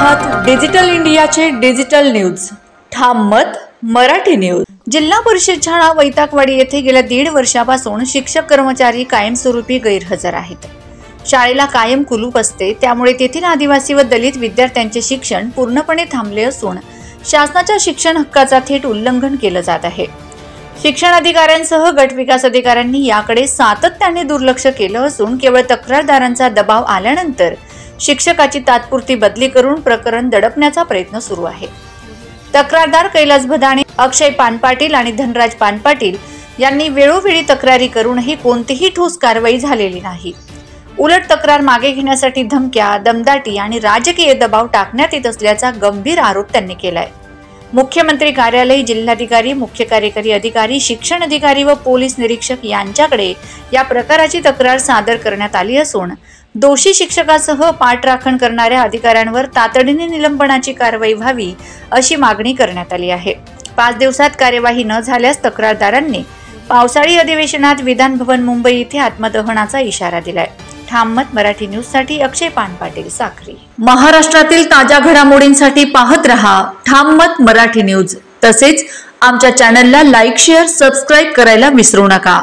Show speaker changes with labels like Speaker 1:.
Speaker 1: आहात डिजिटल इंडियाचे digital news ठाम मत मराठी न्यूज। जिल्हा परिषद शाळा वैतागवाडी येथे गेल्या 1.5 वर्षापासून शिक्षक कर्मचारी कायमस्वरूपी गैरहजर आहेत। शाळेला कायम कुलूप असते, त्यामुळे तेथील आदिवासी व दलित विद्यार्थ्यांचे शिक्षण पूर्णपणे थांबले असून शासनाच्या शिक्षण हक्काचा थेट उल्लंघन केले जात आहे। शिक्षण अधिकाऱ्यांसह गट विकास अधिकाऱ्यांनी याकडे सातत्याने दुर्लक्ष केले असून केवळ तक्रारदारांचा दबाव आल्यानंतर शिक्षकाची तात्पुरती बदली करून प्रकरण दडपण्याचा प्रयत्न सुरू आहे। तक्रारदार कैलास भदाणे, अक्षय पानपाटील आणि धनराज पानपाटील यांनी वेळोवेळी तक्रारी करूनही कोणतीही ठोस कारवाई झालेली नाही। उलट तक्रार मागे घेण्यासाठी धमक्या, दमदाटी आणि राजकीय दबाव टाकण्यात येत असल्याचा गंभीर आरोप त्यांनी केलाय। मुख्यमंत्री कार्यालय, जिल्हाधिकारी, मुख्य कार्यकारी अधिकारी, शिक्षण अधिकारी व पोलीस निरीक्षक यांच्याकडे या प्रकाराची तक्रार सादर करण्यात आली असून दोषी शिक्षकासह पाठराखण करणाऱ्या अधिकाऱ्यांवर तातडीने निलंबनाची कारवाई व्हावी अशी मागणी करण्यात आली आहे। 5 दिवसात कार्यवाही न झाल्यास तक्रारदारांनी पावसाळी अधिवेशनात विधान भवन मुंबई येथे आत्मदहनाचा इशारा दिलाय। ठाम मत मराठी न्यूज साठी अक्षय पानपाटील, साक्री। महाराष्ट्रातील ताज्या घडामोडींसाठी पाहत रहा ठाम मत मराठी न्यूज। तसेच आमच्या चॅनलला लाईक, शेअर, सबस्क्राइब करायला विसरू नका।